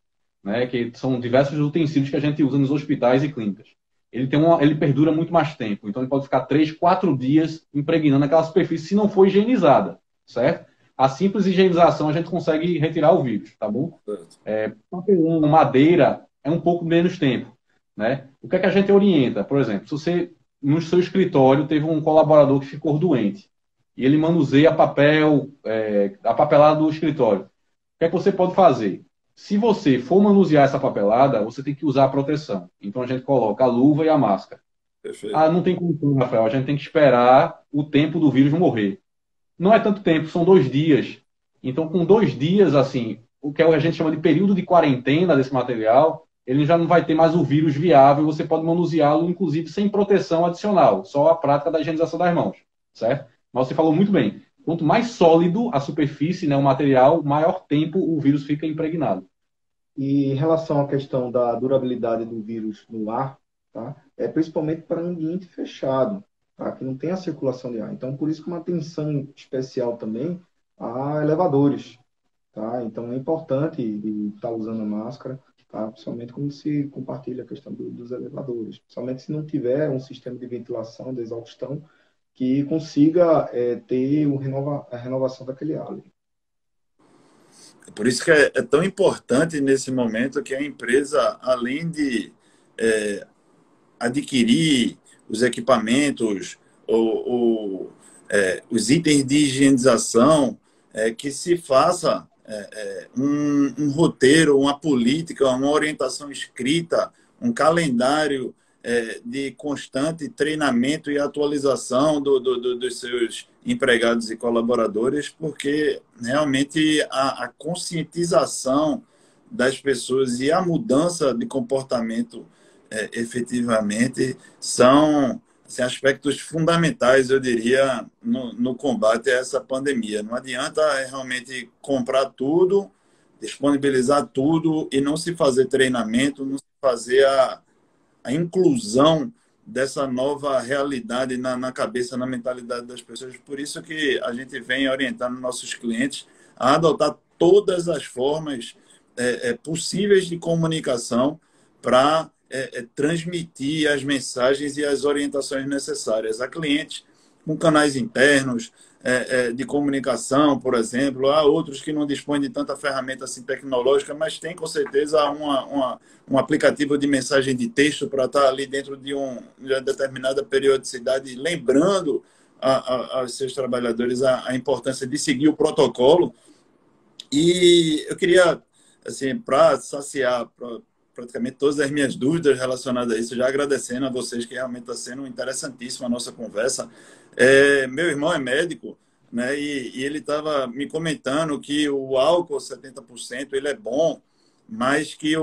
né, que são diversos utensílios que a gente usa nos hospitais e clínicas. Ele perdura muito mais tempo, então ele pode ficar 3, 4 dias impregnando aquela superfície se não for higienizada, certo? A simples higienização a gente consegue retirar o vírus, tá bom? Papelão, madeira é um pouco menos tempo, né? O que é que a gente orienta? Por exemplo, se você no seu escritório teve um colaborador que ficou doente e ele manuseia papel, a papelada do escritório, o que é que você pode fazer? Se você for manusear essa papelada, você tem que usar a proteção. Então a gente coloca a luva e a máscara. Perfeito. Ah, não tem como, Rafael, a gente tem que esperar o tempo do vírus morrer. Não é tanto tempo, são 2 dias. Então, com 2 dias, assim, o que a gente chama de período de quarentena desse material, ele já não vai ter mais o vírus viável, você pode manuseá-lo, inclusive, sem proteção adicional, só a prática da higienização das mãos, certo? Mas você falou muito bem. Quanto mais sólido a superfície, né, o material, maior tempo o vírus fica impregnado. E em relação à questão da durabilidade do vírus no ar, tá? É principalmente para um ambiente fechado, tá? Que não tem a circulação de ar. Então, por isso que uma atenção especial também a elevadores, tá? Então, é importante estar usando a máscara, tá? Principalmente quando se compartilha a questão dos elevadores. Principalmente se não tiver um sistema de ventilação, de exaustão, que consiga ter a renovação daquele ar ali. Por isso que é tão importante nesse momento que a empresa, além de adquirir os equipamentos, os itens de higienização, que se faça um roteiro, uma política, uma orientação escrita, um calendário de constante treinamento e atualização dos seus empregados e colaboradores, porque realmente a conscientização das pessoas e a mudança de comportamento efetivamente são assim, aspectos fundamentais, eu diria, no combate a essa pandemia. Não adianta realmente comprar tudo, disponibilizar tudo e não se fazer treinamento, não se fazer a inclusão dessa nova realidade na cabeça, na mentalidade das pessoas. Por isso que a gente vem orientando nossos clientes a adotar todas as formas possíveis de comunicação para transmitir as mensagens e as orientações necessárias a clientes com canais internos de comunicação, por exemplo, há outros que não dispõem de tanta ferramenta assim tecnológica, mas tem com certeza um aplicativo de mensagem de texto para estar ali dentro de uma determinada periodicidade, lembrando aos seus trabalhadores a importância de seguir o protocolo. E eu queria, assim, para saciar praticamente todas as minhas dúvidas relacionadas a isso, já agradecendo a vocês, que realmente está sendo interessantíssima a nossa conversa. Meu irmão é médico, né, e ele estava me comentando que o álcool 70% ele é bom, mas que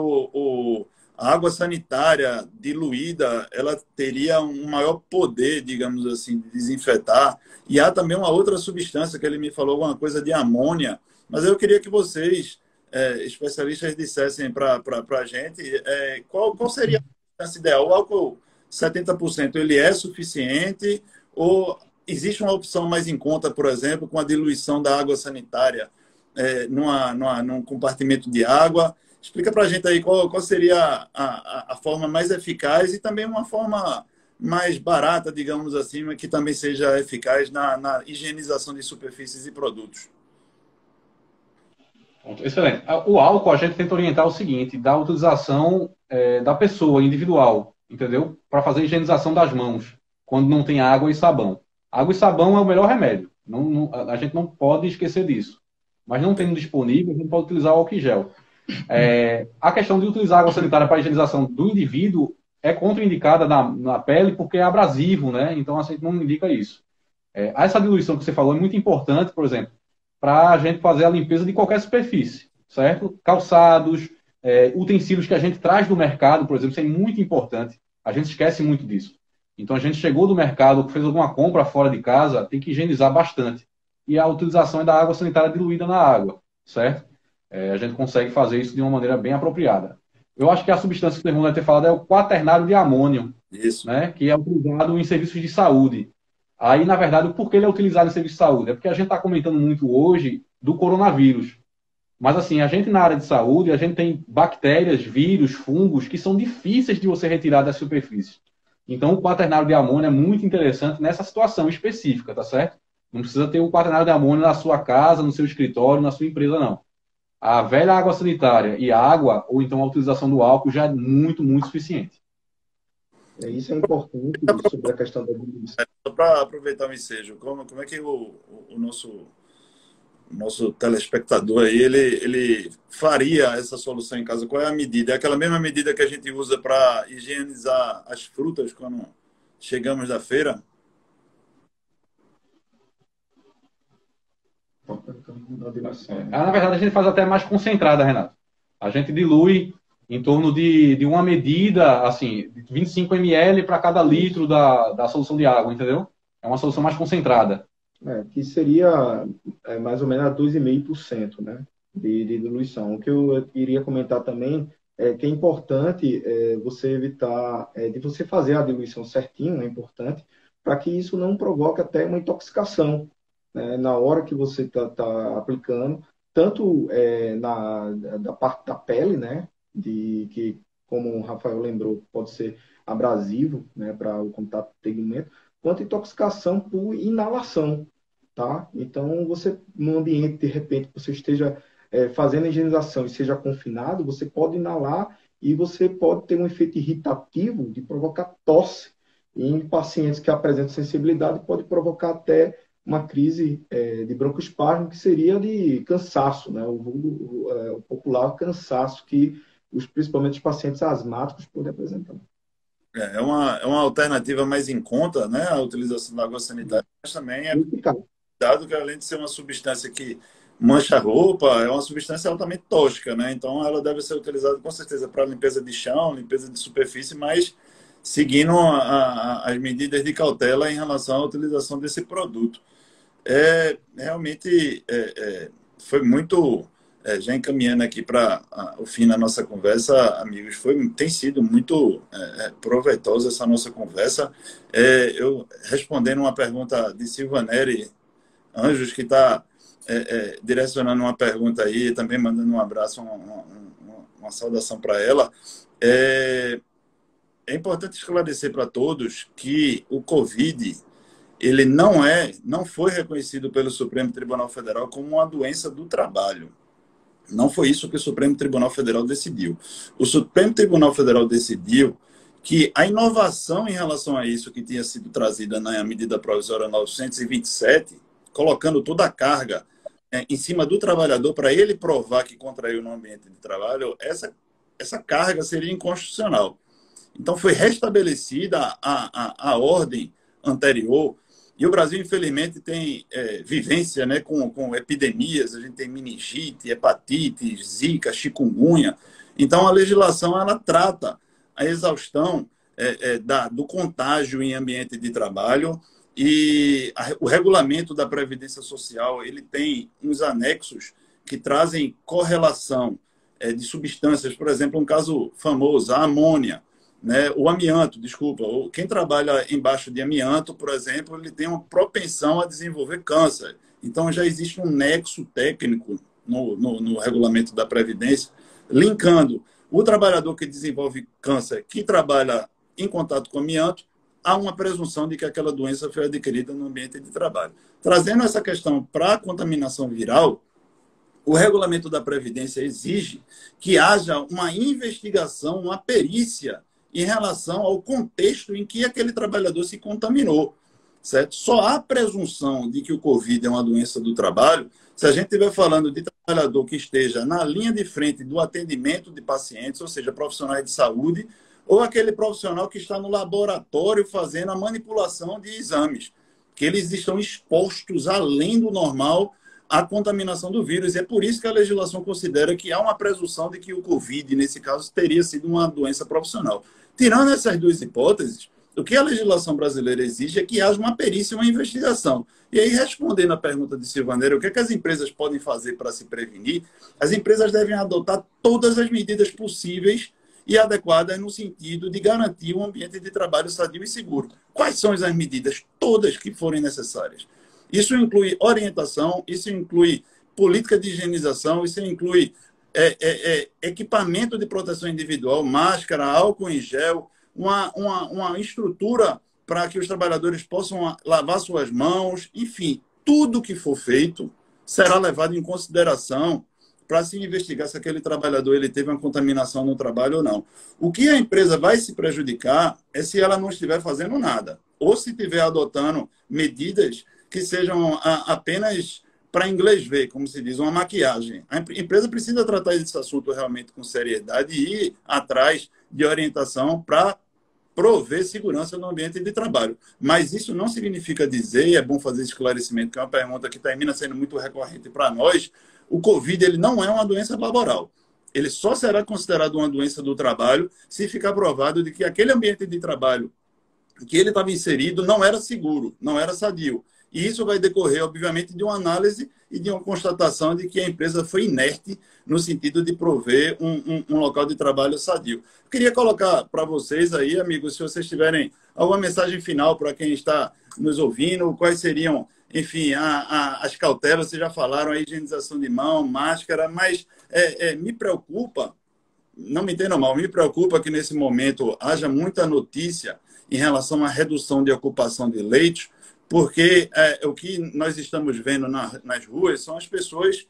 a água sanitária diluída ela teria um maior poder, digamos assim, de desinfetar. E há também uma outra substância que ele me falou, alguma coisa de amônia, mas eu queria que vocês especialistas dissessem para a gente qual seria a substância ideal. O álcool 70% ele é suficiente ou existe uma opção mais em conta, por exemplo, com a diluição da água sanitária num compartimento de água? Explica para a gente aí qual seria a forma mais eficaz e também uma forma mais barata, digamos assim, mas que também seja eficaz na higienização de superfícies e produtos. Excelente. O álcool, a gente tenta orientar o seguinte, da utilização da pessoa individual, entendeu? Para fazer a higienização das mãos, quando não tem água e sabão. Água e sabão é o melhor remédio. A gente não pode esquecer disso. Mas não tendo disponível, a gente pode utilizar o álcool em gel. A questão de utilizar água sanitária para a higienização do indivíduo é contraindicada na pele porque é abrasivo, né? Então a gente não indica isso. Essa diluição que você falou é muito importante, por exemplo, para a gente fazer a limpeza de qualquer superfície, certo? Calçados, utensílios que a gente traz do mercado, por exemplo, isso é muito importante. A gente esquece muito disso. Então a gente chegou do mercado, fez alguma compra fora de casa, tem que higienizar bastante. E a utilização é da água sanitária diluída na água, certo? A gente consegue fazer isso de uma maneira bem apropriada. Eu acho que a substância que o irmão deve ter falado é o quaternário de amônio, Isso. né? Que é utilizado em serviços de saúde. Aí, na verdade, por que ele é utilizado em serviço de saúde? É porque a gente está comentando muito hoje do coronavírus. Mas, assim, a gente na área de saúde, a gente tem bactérias, vírus, fungos, que são difíceis de você retirar da superfície. Então, o quaternário de amônio é muito interessante nessa situação específica, tá certo? Não precisa ter o quaternário de amônio na sua casa, no seu escritório, na sua empresa, não. A velha água sanitária e a água, ou então a utilização do álcool, já é muito, muito suficiente. Isso é importante sobre a questão da diluição. Só para aproveitar o ensejo, como é que o nosso telespectador aí, ele faria essa solução em casa? Qual é a medida? É aquela mesma medida que a gente usa para higienizar as frutas quando chegamos da feira? Na verdade, a gente faz até mais concentrada, Renato. A gente dilui em torno de uma medida, assim, 25 ml para cada litro da solução de água, entendeu? É uma solução mais concentrada. Que seria mais ou menos a 2,5%, né, de diluição. O que eu iria comentar também é que é importante você evitar de você fazer a diluição certinho, é importante, para que isso não provoque até uma intoxicação, né, na hora que você está aplicando, tanto da parte da pele, né, que, como o Rafael lembrou, pode ser abrasivo, né, para o contato com pigmento, quanto intoxicação por inalação, tá? Então, você, no ambiente, de repente, você esteja fazendo a higienização e seja confinado, você pode inalar e você pode ter um efeito irritativo de provocar tosse. E em pacientes que apresentam sensibilidade, pode provocar até uma crise de broncoespasmo, que seria de cansaço, né? O popular cansaço que principalmente os pacientes asmáticos podem apresentar. É uma alternativa mais em conta, né, a utilização da água sanitária, mas também é dado que, além de ser uma substância que mancha a roupa, é uma substância altamente tóxica, né? Então, ela deve ser utilizada, com certeza, para limpeza de chão, limpeza de superfície, mas seguindo as medidas de cautela em relação à utilização desse produto. Realmente foi muito... já encaminhando aqui para o fim da nossa conversa, amigos, tem sido muito proveitosa essa nossa conversa. Eu respondendo uma pergunta de Silvaneri Anjos, que está direcionando uma pergunta aí, também mandando um abraço, uma saudação para ela. É importante esclarecer para todos que o Covid, ele não foi reconhecido pelo Supremo Tribunal Federal como uma doença do trabalho. Não foi isso que o Supremo Tribunal Federal decidiu. O Supremo Tribunal Federal decidiu que a inovação em relação a isso que tinha sido trazida na medida provisória 927, colocando toda a carga em cima do trabalhador para ele provar que contraiu no ambiente de trabalho, essa carga seria inconstitucional. Então foi restabelecida a ordem anterior. E o Brasil, infelizmente, tem vivência, né, com epidemias. A gente tem meningite, hepatite, zika, chikungunya. Então, a legislação ela trata a exaustão do contágio em ambiente de trabalho, e o regulamento da Previdência Social ele tem uns anexos que trazem correlação de substâncias. Por exemplo, um caso famoso, a amônia. Né, o amianto, desculpa, quem trabalha embaixo de amianto, por exemplo, ele tem uma propensão a desenvolver câncer. Então, já existe um nexo técnico no regulamento da Previdência, linkando o trabalhador que desenvolve câncer, que trabalha em contato com amianto, há uma presunção de que aquela doença foi adquirida no ambiente de trabalho. Trazendo essa questão para a contaminação viral, o regulamento da Previdência exige que haja uma investigação, uma perícia em relação ao contexto em que aquele trabalhador se contaminou, certo? Só há presunção de que o Covid é uma doença do trabalho se a gente estiver falando de trabalhador que esteja na linha de frente do atendimento de pacientes, ou seja, profissionais de saúde, ou aquele profissional que está no laboratório fazendo a manipulação de exames, que eles estão expostos além do normal à contaminação do vírus. E é por isso que a legislação considera que há uma presunção de que o Covid, nesse caso, teria sido uma doença profissional. Tirando essas duas hipóteses, o que a legislação brasileira exige é que haja uma perícia, uma investigação. E aí, respondendo à pergunta de Silvaneira, o que é que as empresas podem fazer para se prevenir? As empresas devem adotar todas as medidas possíveis e adequadas no sentido de garantir um ambiente de trabalho sadio e seguro. Quais são as medidas? Todas que forem necessárias. Isso inclui orientação, isso inclui política de higienização, isso inclui equipamento de proteção individual, máscara, álcool em gel, uma estrutura para que os trabalhadores possam lavar suas mãos, enfim, tudo que for feito será levado em consideração para se investigar se aquele trabalhador ele teve uma contaminação no trabalho ou não. O que a empresa vai se prejudicar é se ela não estiver fazendo nada, ou se estiver adotando medidas que sejam apenas para inglês ver, como se diz, uma maquiagem. A empresa precisa tratar esse assunto realmente com seriedade e ir atrás de orientação para prover segurança no ambiente de trabalho. Mas isso não significa dizer, e é bom fazer esse esclarecimento, que é uma pergunta que termina sendo muito recorrente para nós, o Covid ele não é uma doença laboral. Ele só será considerado uma doença do trabalho se ficar provado de que aquele ambiente de trabalho que ele estava inserido não era seguro, não era sadio. E isso vai decorrer, obviamente, de uma análise e de uma constatação de que a empresa foi inerte no sentido de prover um local de trabalho sadio. Eu queria colocar para vocês aí, amigos, se vocês tiverem alguma mensagem final para quem está nos ouvindo, quais seriam, enfim, as cautelas, vocês já falaram, a higienização de mão, máscara, mas me preocupa, não me entendam mal, me preocupa que nesse momento haja muita notícia em relação à redução de ocupação de leitos, porque o que nós estamos vendo nas ruas são as pessoas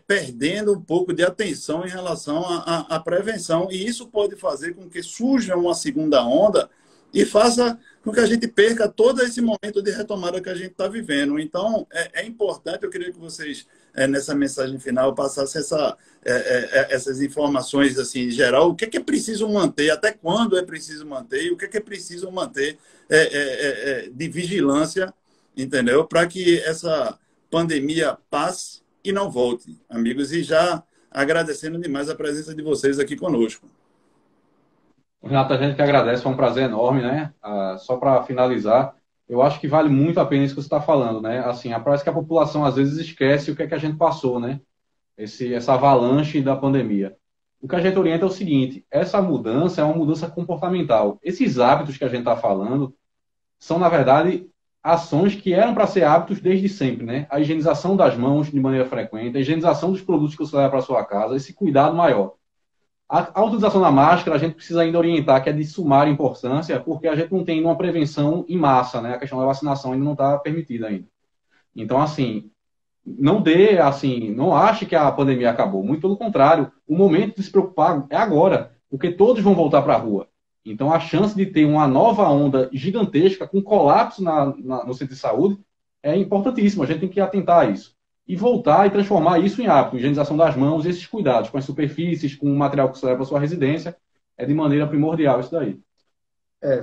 perdendo um pouco de atenção em relação à prevenção, e isso pode fazer com que surja uma segunda onda e faça com que a gente perca todo esse momento de retomada que a gente está vivendo. Então, é importante, eu queria que vocês, nessa mensagem final, passassem essas informações assim, em geral, o que é preciso manter, até quando é preciso manter, e o que é preciso manter de vigilância, entendeu? Para que essa pandemia passe e não volte, amigos. E já agradecendo demais a presença de vocês aqui conosco. Renato, a gente que agradece, foi um prazer enorme, né? Só para finalizar, eu acho que vale muito a pena isso que você está falando, né? Assim, parece que a população às vezes esquece o que é que a gente passou, né? Essa avalanche da pandemia. O que a gente orienta é o seguinte: essa mudança é uma mudança comportamental. Esses hábitos que a gente está falando são, na verdade, ações que eram para ser hábitos desde sempre, né? A higienização das mãos de maneira frequente, a higienização dos produtos que você leva para sua casa, esse cuidado maior. A utilização da máscara, a gente precisa ainda orientar que é de sumária importância, porque a gente não tem uma prevenção em massa, né? A questão da vacinação ainda não está permitida ainda. Então, assim, não ache que a pandemia acabou. Muito pelo contrário, o momento de se preocupar é agora, porque todos vão voltar para a rua. Então, a chance de ter uma nova onda gigantesca, com colapso no centro de saúde, é importantíssima. A gente tem que atentar a isso. E voltar e transformar isso em hábito, higienização das mãos, esses cuidados com as superfícies, com o material que você leva para sua residência, é de maneira primordial isso daí.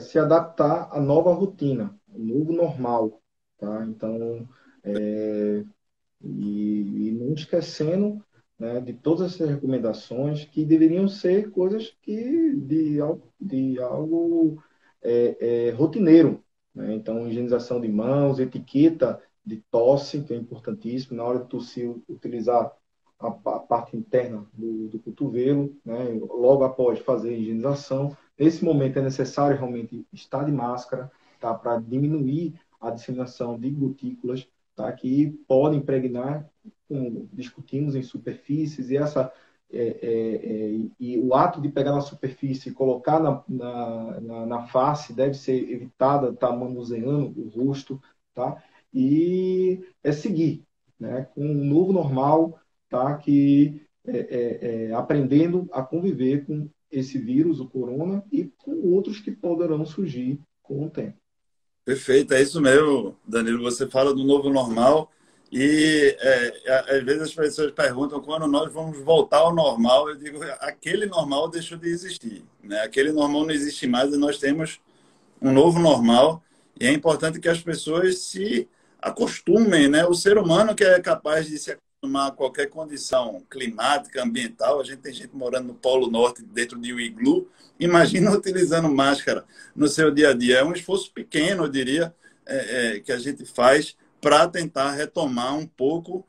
Se adaptar à nova rotina, ao novo normal, tá? Então, e não esquecendo, né, de todas essas recomendações que deveriam ser coisas de algo rotineiro, né? Então, higienização de mãos, etiqueta de tosse, que é importantíssimo, na hora de tossir, utilizar a parte interna do cotovelo, né, logo após fazer a higienização. Nesse momento é necessário realmente estar de máscara, tá, para diminuir a disseminação de gotículas, tá, que podem impregnar, como discutimos, em superfícies, e o ato de pegar na superfície e colocar na face deve ser evitado, tá, manuseando o rosto, tá, e seguir, né, com um novo normal, tá, que aprendendo a conviver com esse vírus, o corona, e com outros que poderão surgir com o tempo. Perfeito, é isso mesmo, Danilo. Você fala do novo normal E às vezes as pessoas perguntam quando nós vamos voltar ao normal. Eu digo, aquele normal deixou de existir, né? Aquele normal não existe mais e nós temos um novo normal. E é importante que as pessoas se acostumem, né? O ser humano que é capaz de se acostumar a qualquer condição climática, ambiental. A gente tem gente morando no Polo Norte dentro de um iglu. Imagina utilizando máscara no seu dia a dia. É um esforço pequeno, eu diria, que a gente faz para tentar retomar um pouco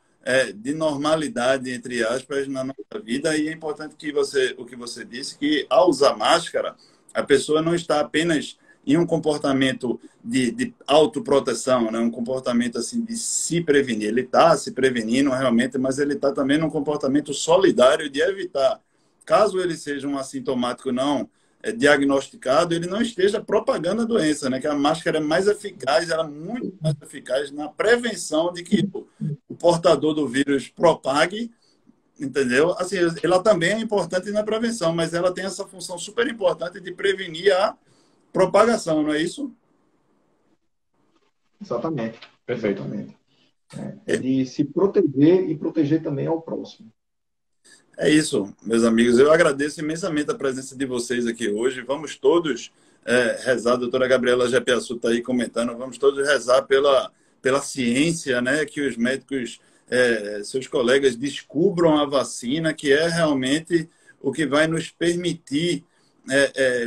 de normalidade, entre aspas, na nossa vida. E é importante que o que você disse, que ao usar máscara, a pessoa não está apenas em um comportamento de autoproteção, né? Um comportamento assim de se prevenir. Ele está se prevenindo realmente, mas ele está também num comportamento solidário de evitar, caso ele seja um assintomático não diagnosticado, ele não esteja propagando a doença, né? Que a máscara é mais eficaz, ela é muito mais eficaz na prevenção de que o portador do vírus propague, entendeu? Assim, ela também é importante na prevenção, mas ela tem essa função super importante de prevenir a propagação, não é isso? Exatamente. Perfeitamente. É de se proteger e proteger também ao próximo. É isso, meus amigos. Eu agradeço imensamente a presença de vocês aqui hoje. Vamos todos rezar, a doutora Gabriela Gepiaçu está aí comentando, vamos todos rezar pela ciência, né? Que os médicos, seus colegas, descubram a vacina, que é realmente o que vai nos permitir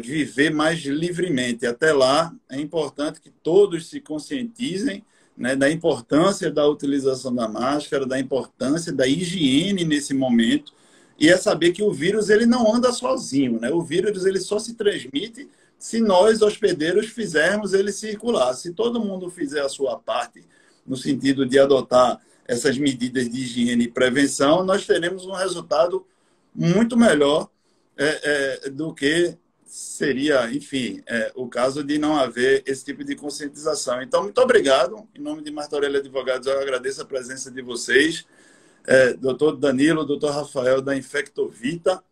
viver mais livremente. Até lá, é importante que todos se conscientizem, né, da importância da utilização da máscara, da importância da higiene nesse momento. E é saber que o vírus ele não anda sozinho, né? O vírus ele só se transmite se nós, hospedeiros, fizermos ele circular. Se todo mundo fizer a sua parte, no sentido de adotar essas medidas de higiene e prevenção, nós teremos um resultado muito melhor do que seria, enfim, o caso de não haver esse tipo de conscientização. Então, muito obrigado. Em nome de Martorelli Advogados, eu agradeço a presença de vocês. Doutor Danilo, doutor Rafael da Infectovita,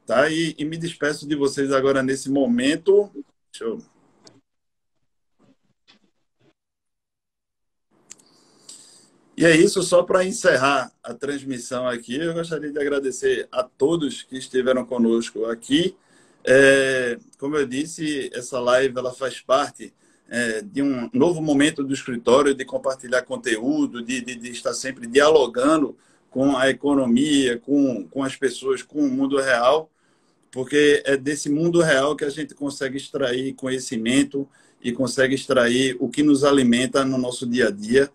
tá? E me despeço de vocês agora nesse momento. E é isso, só para encerrar a transmissão aqui, eu gostaria de agradecer a todos que estiveram conosco aqui. Como eu disse, essa live ela faz parte de um novo momento do escritório, de compartilhar conteúdo, de estar sempre dialogando com a economia, com as pessoas, com o mundo real, porque é desse mundo real que a gente consegue extrair conhecimento e consegue extrair o que nos alimenta no nosso dia a dia.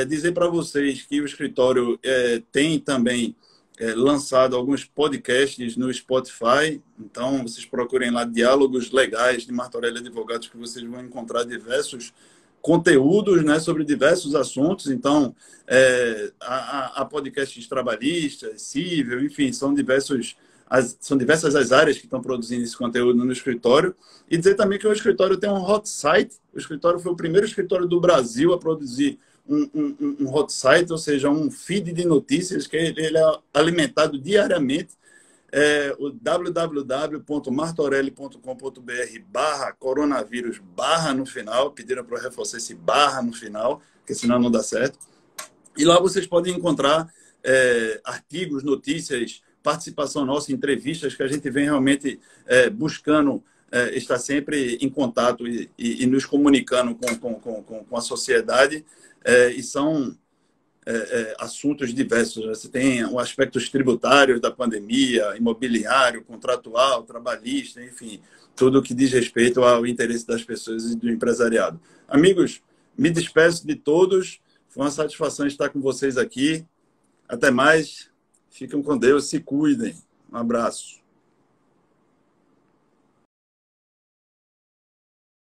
Dizer para vocês que o escritório tem também lançado alguns podcasts no Spotify, então vocês procurem lá Diálogos Legais de Martorelli Advogados, que vocês vão encontrar diversos conteúdos, né, sobre diversos assuntos. Então, há podcasts trabalhistas, civil, enfim, são diversas as áreas que estão produzindo esse conteúdo no escritório. E dizer também que o escritório tem um hot site. O escritório foi o primeiro escritório do Brasil a produzir um hot site, ou seja, um feed de notícias que ele é alimentado diariamente. O www.martorelli.com.br/coronavírus/ no final. Pediram para eu reforçar esse barra no final, porque senão não dá certo. E lá vocês podem encontrar artigos, notícias, participação nossa, entrevistas, que a gente vem realmente buscando estar sempre em contato e nos comunicando com a sociedade. E são assuntos diversos. Você tem os aspectos tributários da pandemia, imobiliário, contratual, trabalhista, enfim, tudo que diz respeito ao interesse das pessoas e do empresariado. Amigos, me despeço de todos. Foi uma satisfação estar com vocês aqui. Até mais. Fiquem com Deus, se cuidem. Um abraço.